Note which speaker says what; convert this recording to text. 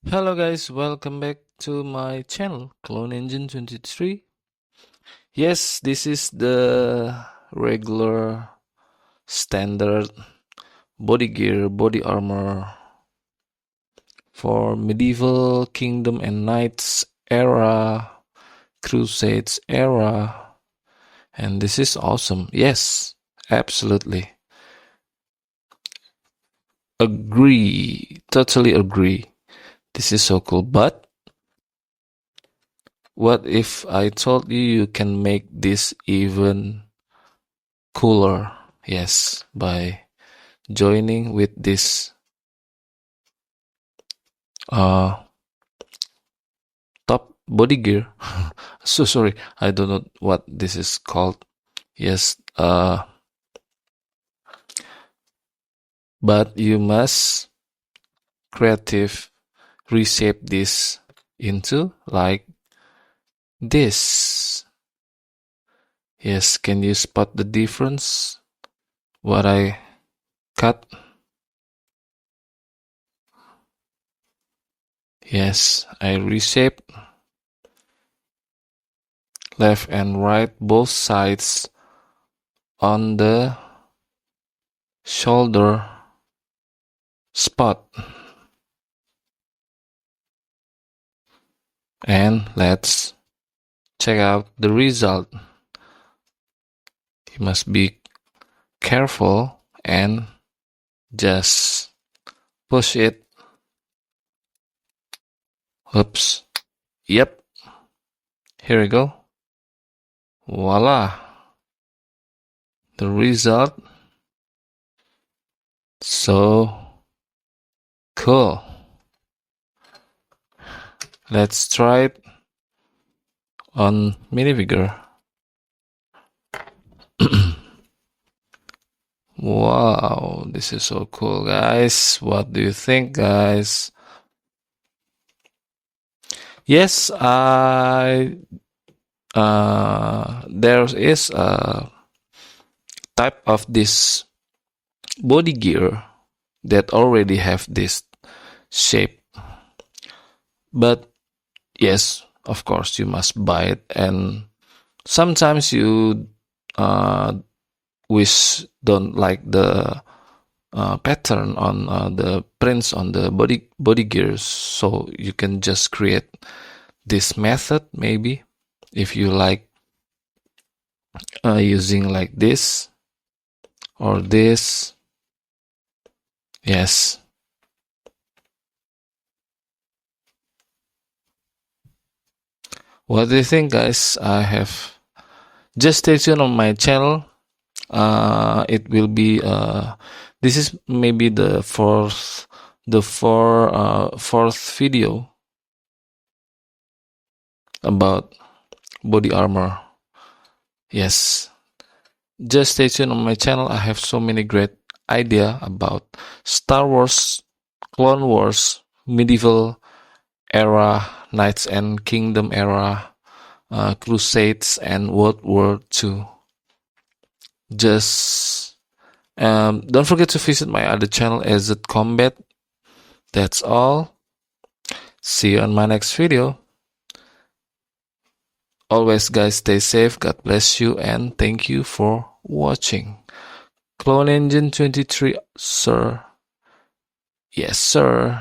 Speaker 1: Hello guys, welcome back to my channel, Clone Engine 23. Yes, this is the regular standard body gear, body armor for medieval kingdom and knights era, crusades era, and this is awesome. Yes, absolutely. Agree, totally agree. This is so cool, but what if I told you you can make this even cooler? Yes, by joining with this top body gear. So sorry, I don't know what this is called. Yes, but you must creative reshape this into like this. Yes, can you spot the difference? What I cut? Yes, I reshape left and right both sides on the shoulder spot. And let's check out the result. You must be careful and just push it. Oops. Yep. Here we go. Voila. The result. So cool. Let's try it on minifigure. Wow, this is so cool, guys. What do you think, guys? Yes, there is a type of this body gear that already have this shape, but yes, of course you must buy it, and sometimes you don't like the pattern on the prints on the body gears, so you can just create this method maybe if you like using like this or this. Yes, what do you think, guys? Just stay tuned on my channel. It will be this is maybe the fourth video about body armor. Yes, just stay tuned on my channel. I have so many great idea about Star Wars, Clone Wars, medieval era, Knights and Kingdom era, Crusades, and World War II. Just don't forget to visit my other channel, AZ Combat. That's all. See you on my next video. Always, guys, stay safe. God bless you, and thank you for watching. Clone Engine 23, sir. Yes, sir.